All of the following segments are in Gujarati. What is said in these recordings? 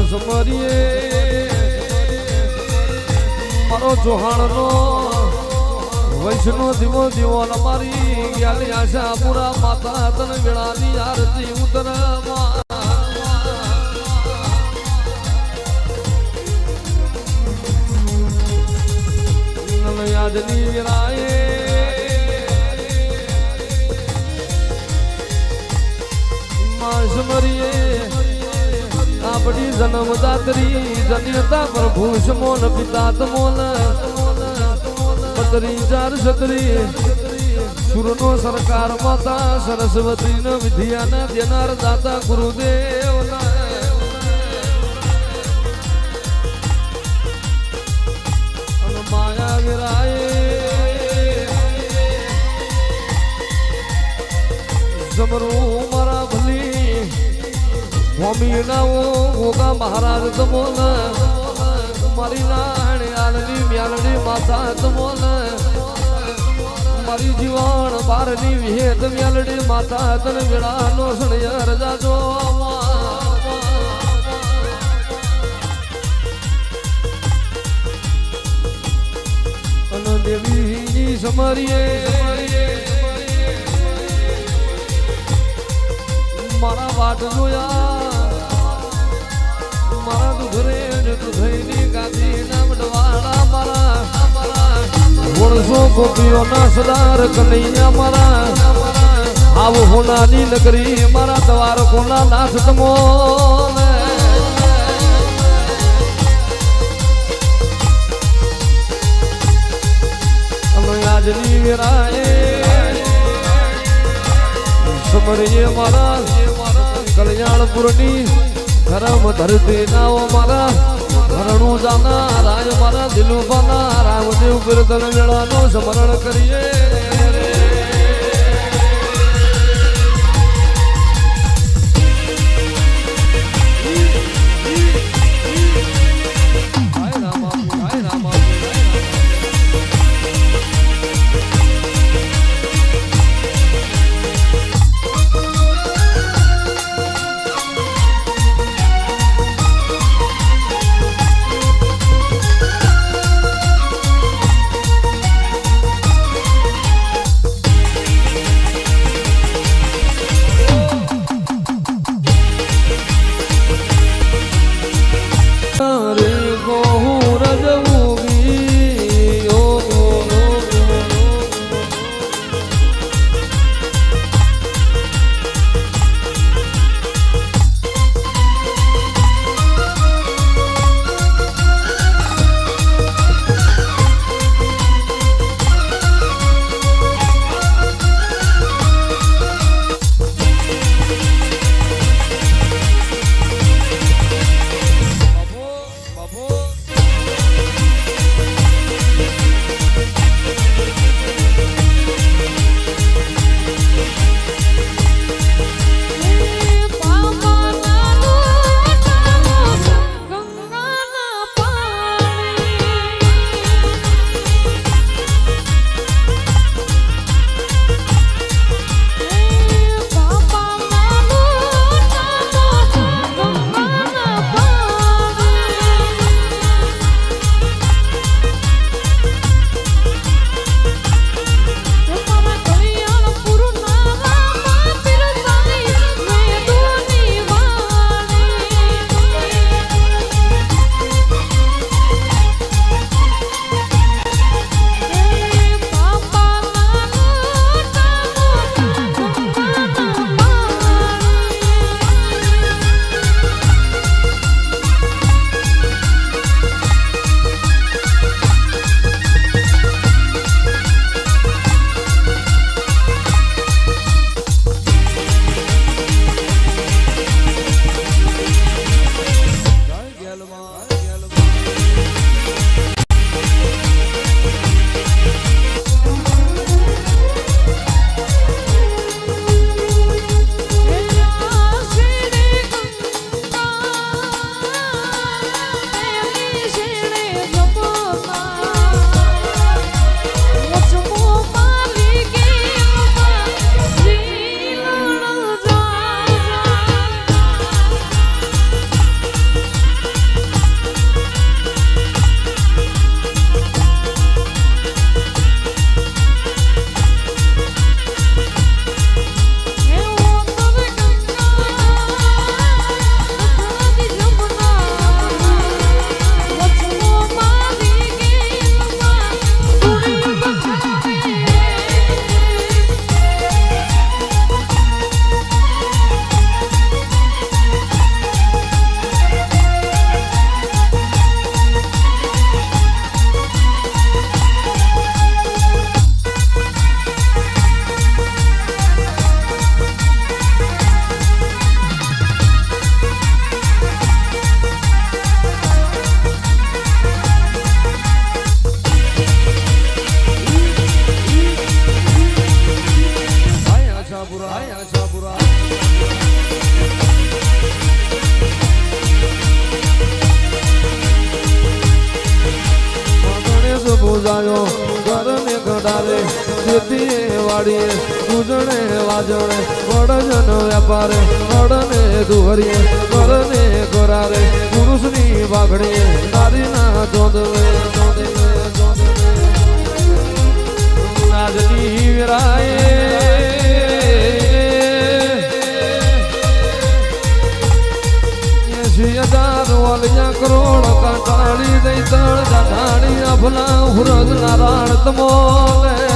સમરીએ મારો ચૌહાણનો વૈષ્ણો દીવો દીવો મારી ગ્યાલી આશા પૂરા માતા તન વેળાની આરતી ઉતરમાં યાદની વિરાએ સમરીએ આપણી જન્મદાત્રી જન્યતા પ્રભુ સમોન પિતા તમોન પતરી ચાર છત્રી સુરનો સરકાર માતા સરસ્વતી નો વિદ્યાના દેનાર દાતા ગુરુદેવ માયા વિરાય સમરું મારા ભલી ભૂમિ નાઓ ગોગા મહારાજ તમોલ મારી નાણી આલની મ્યાલની માતા તમોલ મારી જીવન બારની વિહેત મ્યાલની માતા તન વેળાનો સણયર જાજો દેવી સમરીએ મારા વાટ જોયા મારા દુધરે દુધઈની ગાદી નામ ડવાડા મારા વર્ષો ગોપીઓ ના સદાર કનૈયા મારા આવ હોનાની નગરી મારા દ્વાર કોના નાથ તમો આજની વેરાએ સમરીએ મારા કલ્યાણપુરની ધરમ ધરતી નાઓ મારા ધરણું જાના રાજ મારા દિલું પાના રામદેવ કીર્તન વેળાનું સ્મરણ કરીએ ખેતી વાડીએ પૂજણે વાજણે વડજન વ્યાપારે વડને દુહરીએ કરને કરારે પુરુષની વાઘડીએ નારીના ચોદવે નાજની વિરાએ વાલિયા કરોડ કાંટાળી દઈ તળ જાઠાણી અફલા હુરજ નારાયણ તમોલે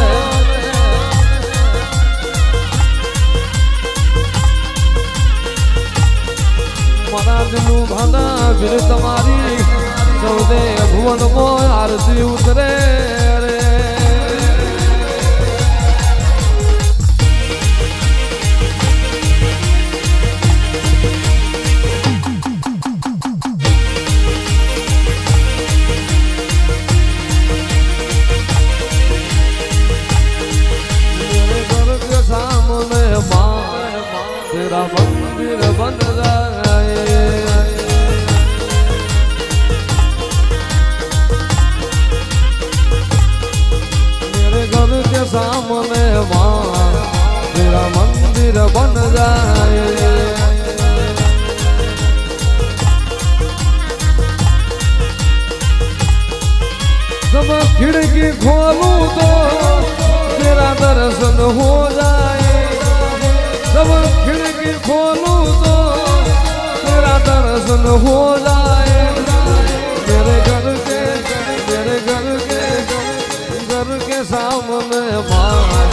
મારા દિલનું ભાંડા વીર તમારી સૌદે ભુવન મોય આરતી ઉતરે રે तेरा मंदिर बन जाए मेरे घर के सामने माँ तेरा मंदिर बन जाए जब खिड़की खोलूं तो तेरा दर्शन हो जाए जब खिड़की खोलूं तो तेरा दर्शन हो जाए मेरे घर के सामने माँ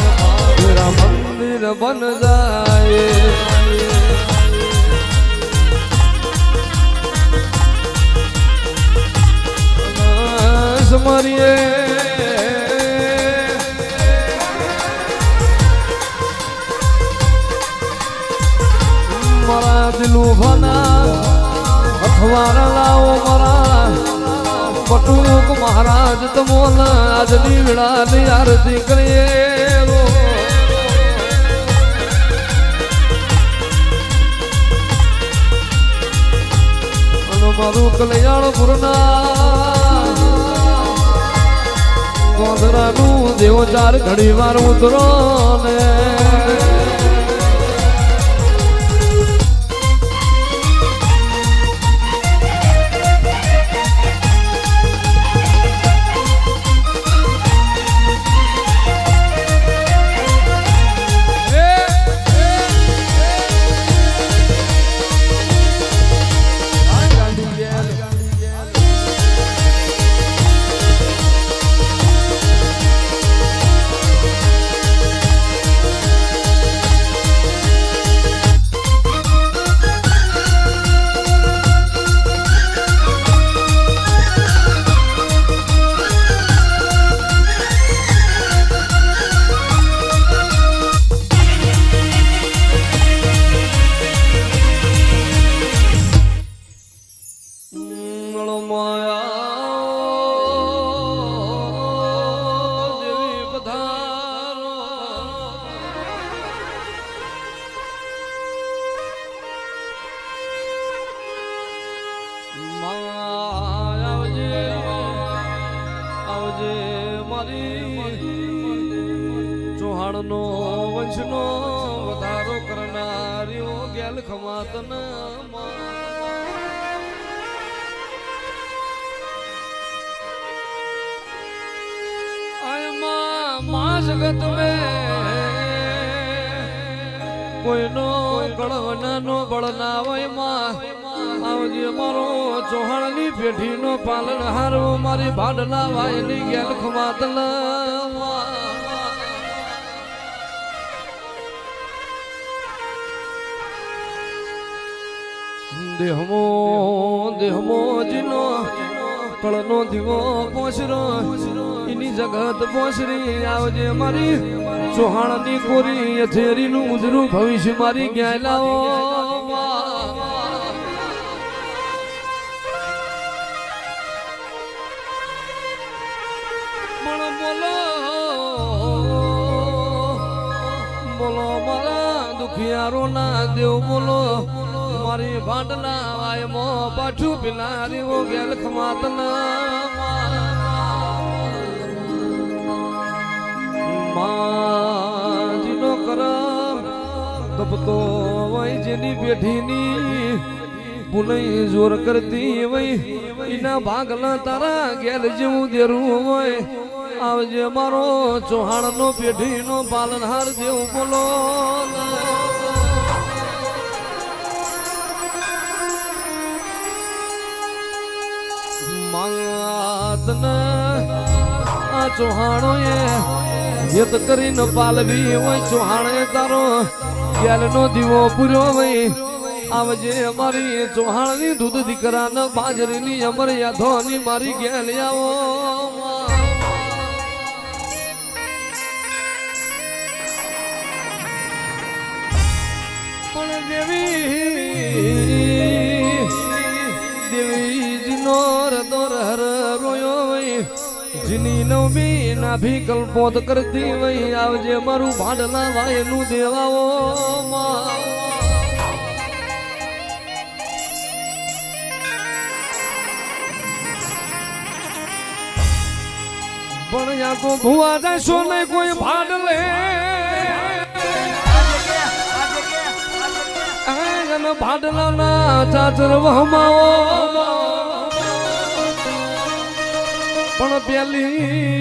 तेरा मंदिर बन जाए स्मरिए दिलू भना अखबार लाओ मरा पटूक महाराज तमोला आजनी विड़ाली आरती करिए मारू कल्याण पुरना गोंधरा नू देव चार घड़ी वार उतरो ने ચૌહાણનો વંશનો વધારો કરનાર્યો ગેલ ખમાતન માં જગત મેં કોઈનો ગળવનાનો બળના હોય માં આવજે મારો ચૌહાણની પેઢીનો પાલન હારો મારી ભાડના વાયની ગેલ ખમાતન દેહમો જીનો કળનો દીવો પોસરો એની જગત પોસરી આવજે મારી ચૌહાણની કોરી યથેરીનું ઉજરું ભવિષ્ય મારી જ્ઞાન લાવો બોલો મારા દુખિયારો ના દેવ બોલો મારી ભાંડના વાયમો પાછું પિલારી ઓ ગેલ ખમાતના માજીનો કરમ તપતો વય જેની બેઠીની પુનઈ જોર કરતી વય એના ભાગલા તારા ગેલ જેવું દેરું હોય આવજે મારો ચૌહાણનો પેઢીનો પાલનહાર જેવું બોલો માતને આ ચૌહાણો યત કરીને પાલવી હોય ચૌહાણે તારો ગેલનો દીવો પૂર્યો હોય આવજે અમારી ચૌહાણની દૂધ દીકરાને બાજરીની અમર યાદોની મારી ગેલ આવો પણ દેવીજીનો રદોર હર રોયો વય જીની નવમી નાભી કલ્પોત કરતી વય આવજે મારું ભાડલા વાયનું દેવાઓ પણ યા તો ભુવા જશો ને કોઈ ભાડલે ભાડલા ના ચાચર વહમાવો પણ પેલી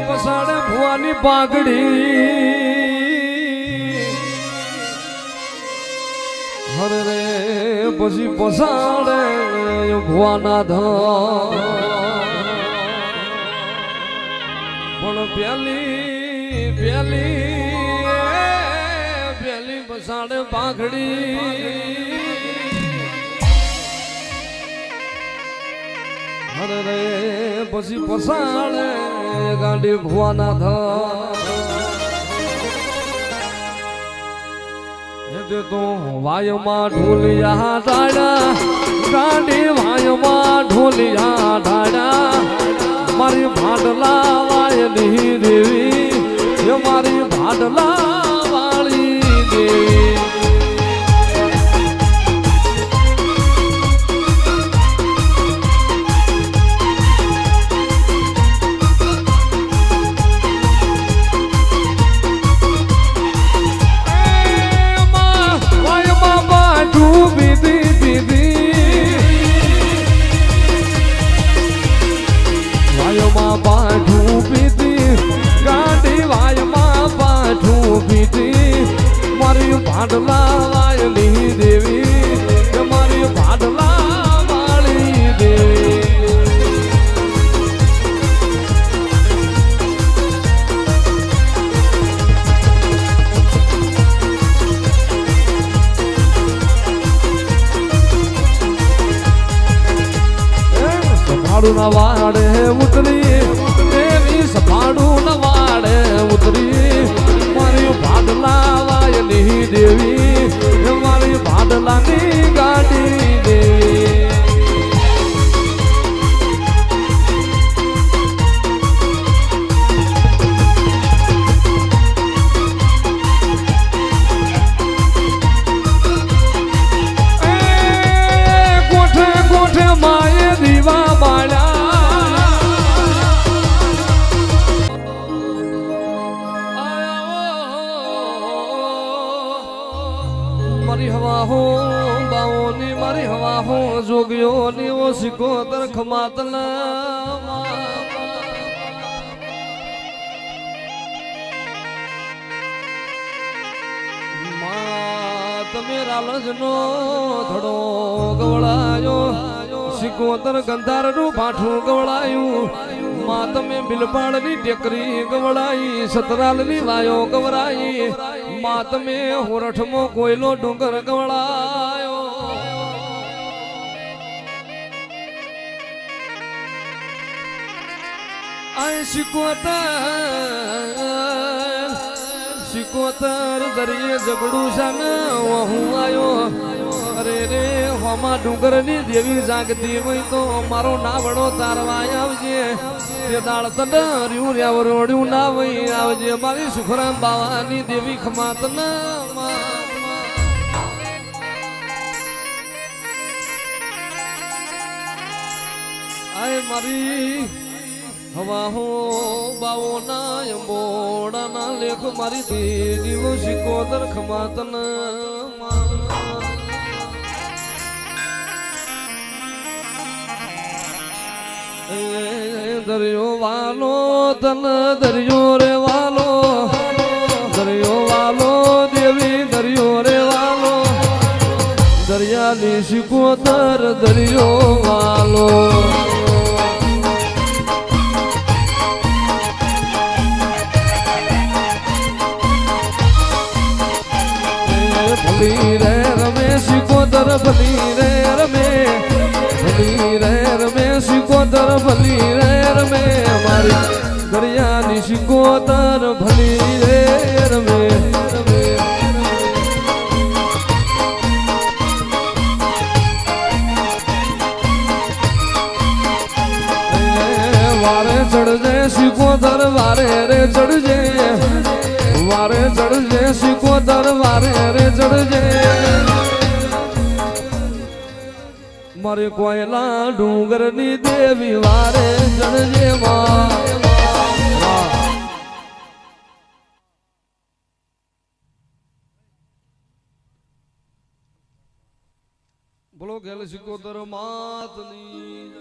પસાડે ભુવાની પાઘડી હરે રે પછી પસાડે ભુવાના ધન પણ પેલી પસાડે પાઘડી હરે રે પછી પસાડે ગાંડી ભુવાના ધન તો વાયમાં ઢોલિયા ડાડા ગાંડી વાયમાં ઢોલિયા ડાડા મારી ભાડલા વાયની દેવી મારી ભાડલા વાળી દેવી પાઠું પીતી ગાડી વાયમાં પાઠું પીતી મારી ભાડલા વાયની દેવી મારી ભાડલા વાળી દેવી સફાડું ના વાડે ઉતરી દેવી સફાડું ના વાડે ઉતરી મારી ભાડલા વાયની દેવી મારી ભાડલાની ગાડી દેવી કોઠે કોઠે માએ દીવા મારી હવા હો બાઓની મારી હવા હો જોગીઓની ઓ સિકોતર ખમાતના તમે રાલજનો ધડો ગવડાયો સિકોતર ગંધારનું પાઠું ગવડાયું માં તમે બિલપાડની ટેકરી ગવડાઈ સતરાલની વાયો ગવરાઈ માં તમે હોરઠમો કોયલો ડુંગર ગવડાયો આ સિકોતર દરિયે ઝઘડું છે હું આયો અરે રે હોમાં ડુંગરની દેવી જાગતી હોય તો મારો નાવડો તારવા આવજે તે દાળ તડર્યું રેવરોડ્યું ના હોય આવજે મારી સુખરામ બાવાની દેવી ખમાત ના આય મારી હવા હો બાવો ના બોડા ના લેખ મારી દેવીઓ શિકોદર ખમાતન દરિયો વાલો તન દરિયો રે વાલો દરિયો વાલો દેવી દરિયો રે વાલો દરિયાની શિકોતર દરિયો વાલો ભલી રે રમે શિકોતર ભલી રે રમે ભલી રે રમે શિકોતર ભલી રે રમે મારી દરિયાની શિકોતર ભલી રે રમે વારે ચડજે શિકોતર વારે રે ચડજે વારે ચડજે શિકોતર વારે રે ચડજે મારે કોયલા ડુંગર ની દેવી વારે ચડજે બોલો ગેલ શિકોતર માતની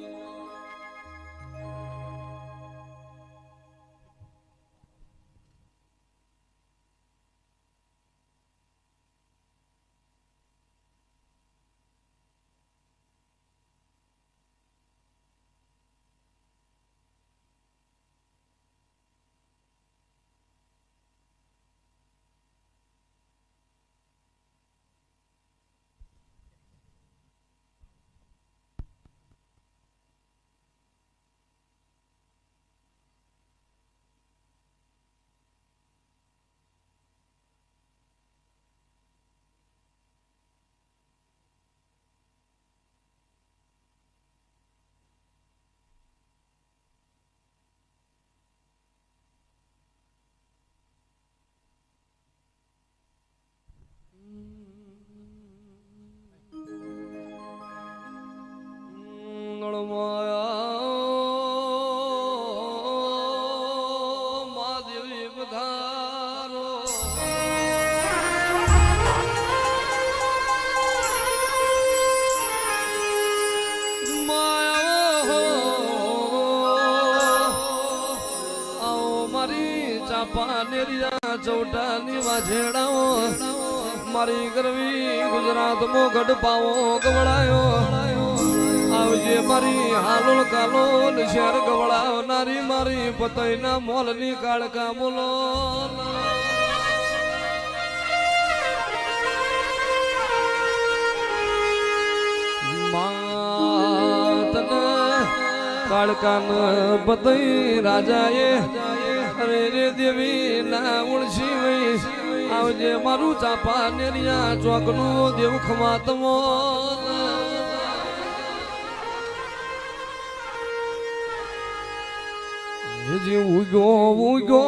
મહાદેવી પધારો આવો મારી ચાપા નેરિયા ચૌટાની વાજેડાઓ મારી ગરવી ગુજરાત મો ગઢ પાવો ગવડાયો આવજે મારી હાલોલ કાલોલ શહેર ગવડાવનારી મારી પતઈના મોલની કાળકા બોલો માતને કાળકાન પતઈ રાજાએ અરે રે દેવી ના ઉળશી વઈ આવજે મારું ચાપા નેરિયા ચોકનું દેવ ખમાતમો ઉગો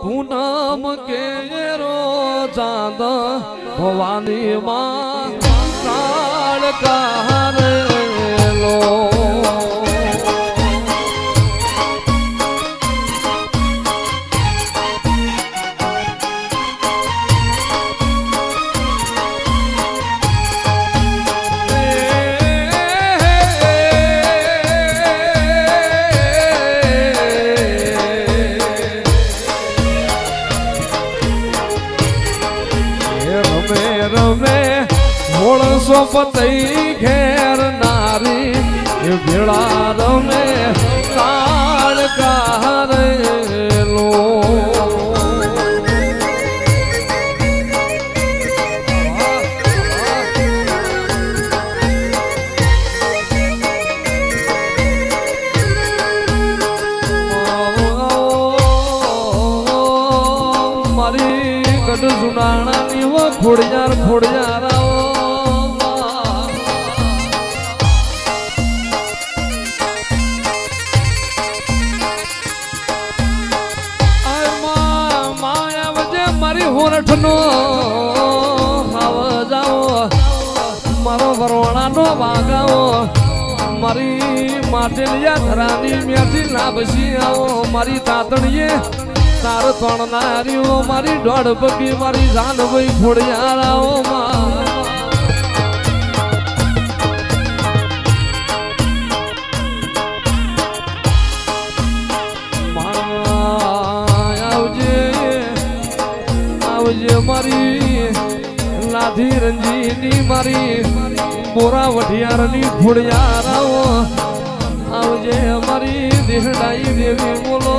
પૂનમ કેરો ચાંદ ભવાની માં કાળ કારેલો પતઈ ઘેર નારી ભેળા રમે કાળ કારેલો મારી ગઢ જુનાણાની વો ખોડિયાર ખોડિયાર હોરઠનો આવ જાઓ મારો વરોણાનો વાગાવો મારી માટેલિયા ધરાની મેથી લાભસી આવો મારી તાતણીએ તાર તોણનારીઓ મારી દોઢ પગી મારી જાનભાઈ ફોડિયારાઓ આવજે મારી લાધી રંજીની મારી બોરા વઢિયારની ફોડિયારાઓ આવજે મારી દેહડાઈ દેવી બોલો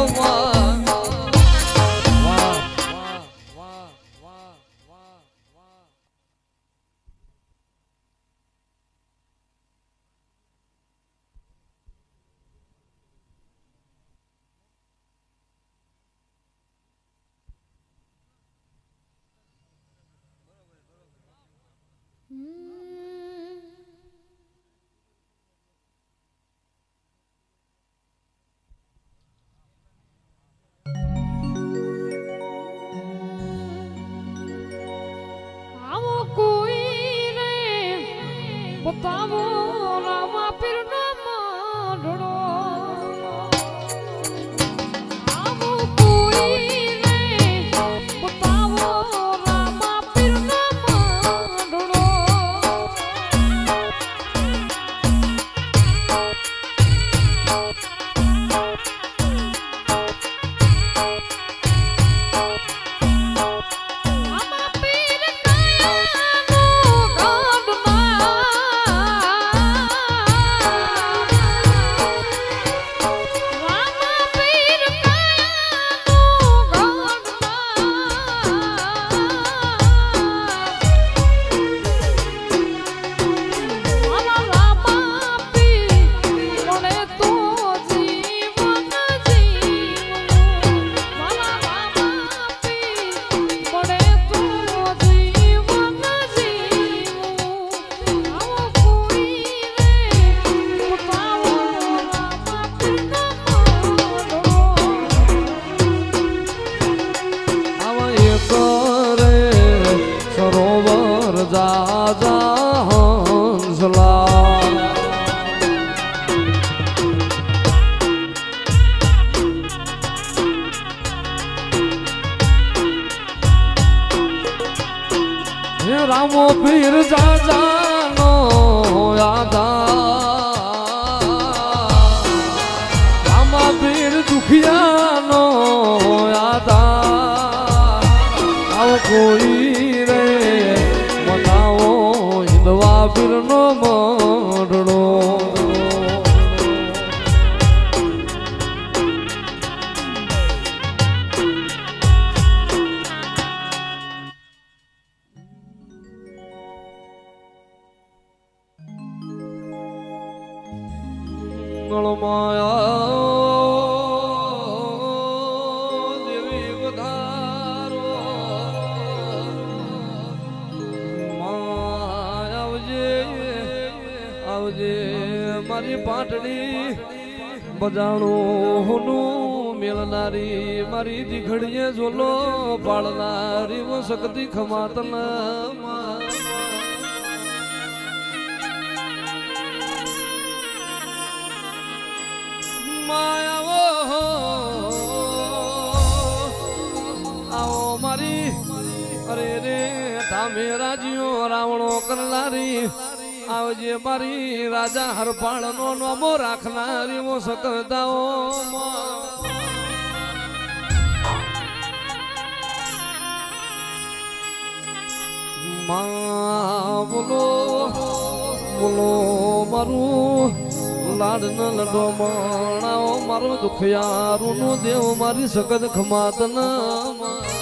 बतावो रामा पीर नाम ढूंढो आवो कोई रे बतावो रामा पीर नाम ढूंढो સરોવર જાજા હંસલા હે રામો પીર જાજાનો યાદા રામા પીર દુખિયાનો યાદા આવ કોઈ રે મનાવો હિંદવા પીરનો મંડળો દેવી વધારો આવજે મારી પાટડી બજાણું હોનું મેળનારી મારી દીઘડીએ ઝોલો પાડનારી વો શક્તિ ખમાતના આવો મારી અરે રે ધામે રાજીઓ રાવણો કરનારી આવજે મારી રાજા હરપાળ નો નોમો રાખનારી વો સકદાઓ માં બોલો બોલો મારું લાડ ન લડો મણાઓ મારું દુખિયારું નું દેવ મારી સકદ ખમાત ના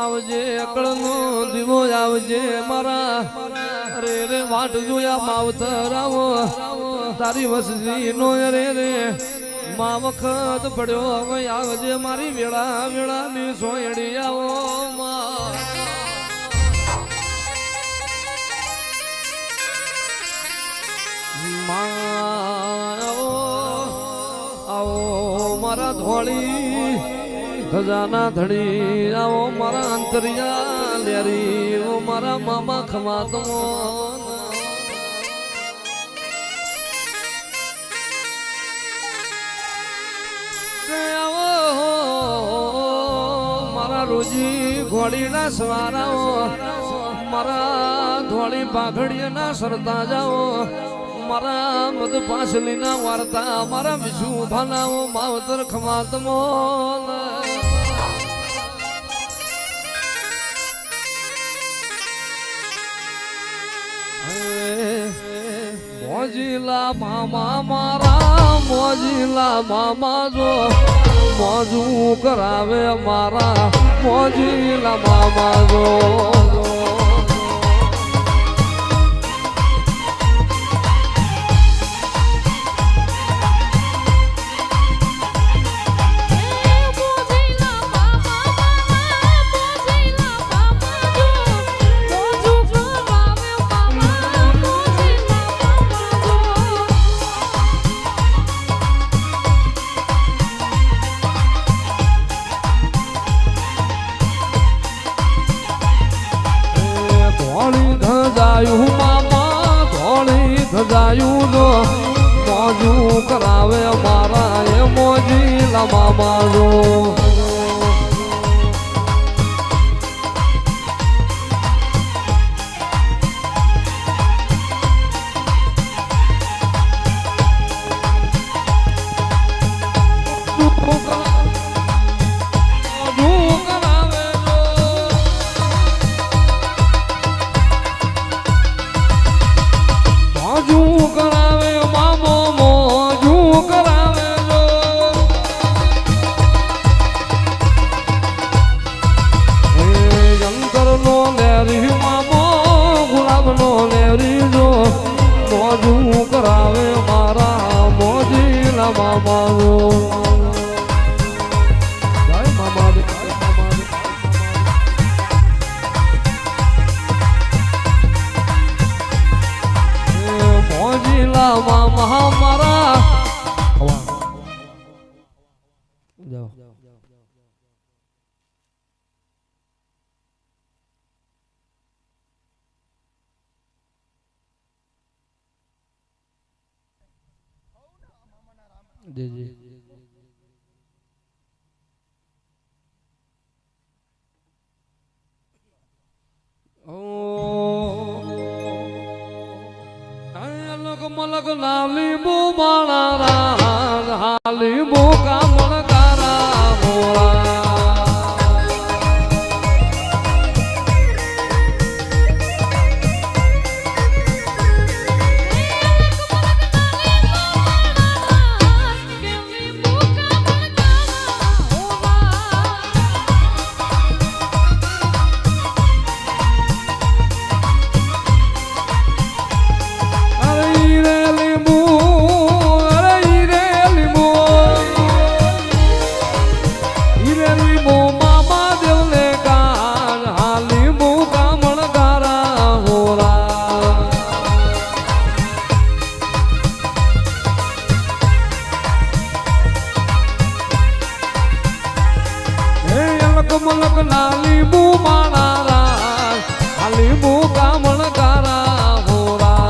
આવજે અકળ નો દીવો આવજે મારા અરે રે વાટ જોયા માવતર આવો તારી વસજી નો રે રે મા વખત પડ્યો હવે આવજે મારી વેળા વેળા ની સોયડી આવો આવો મારા ધોળી ખજાના ધણી આવો મારા અંતરિયા લેરી ઓ મારા મામા ખમાતો મારા રોજી ઘોડીના સવારાઓ મારા ધોળી પાઘડીના સરતા જાઓ મારા મધ પાસલીના વાર્તા મારા વિશુ ભાનાઓ માવતર ખમાતમો મોજીલા મામા મારા મોજીલા મામા જો મોજું કરાવે મારા મોજીલા મામા જો ધજાયું જો મોજું કરાવે મારા એ મોજીલા મામા જો મોજું કરાવે મારા મોજીલા મામા જય મામા મોજીલા મામા મારા જાઓ जी जी ओ लोग मलक लाली बो बाणा हाली बो का मलकारा मोरा મલક લાલી બુ મારા હાલી બુ કામણ કારા હોરા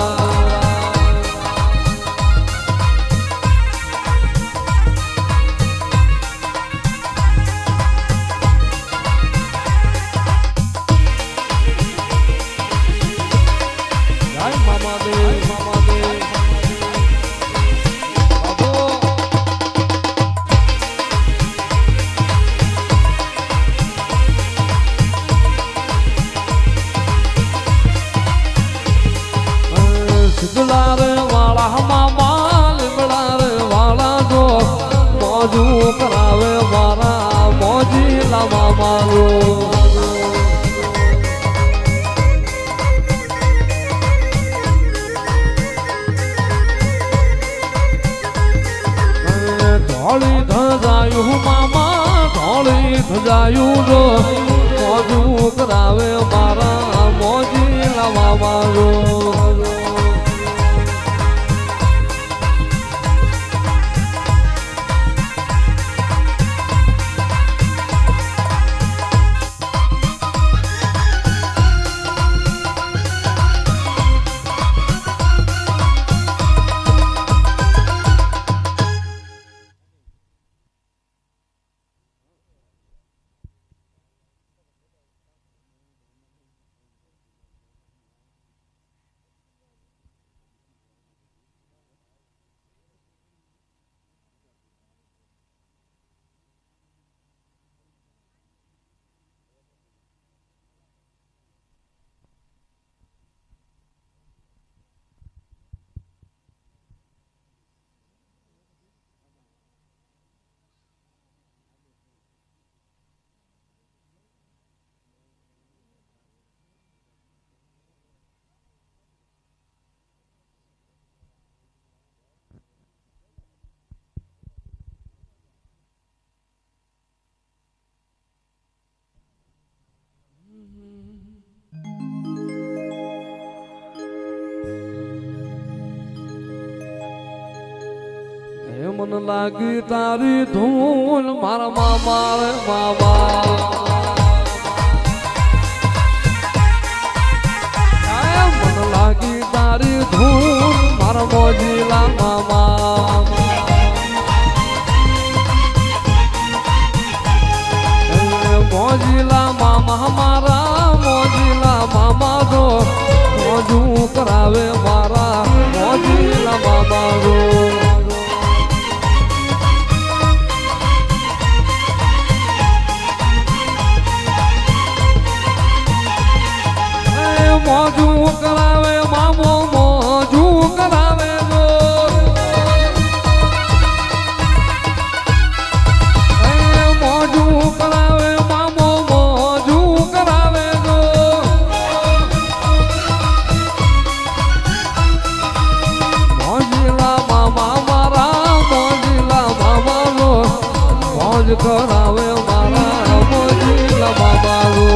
જય મામા દેવ મામા દેવ લીમડાર વાળા મામા લીમડાર વાળા જો મોજું કરાવે મારા મોજીલા મામા જો ધોળી ધજાયું મામા ધોળી ધજાયું જો મોજું કરાવે મારા મોજીલા મામા જો મન લાગી તારી ધૂન મારા મામા રે મામા મન લાગી તારી ધૂન મારા મોજીલા મામા મોજીલા મામા મારા મોજીલા મામા તો મોજું કરાવે મારા મોજીલા મામા રો મોજું કરાવે મામો મોજું કરાવે રો મોજું કરાવે મામો મોજું કરાવે રો મોજીલા મામા મારા મોજીલા મામા રો મોજ કરાવે મારા મોજીલા મામા રો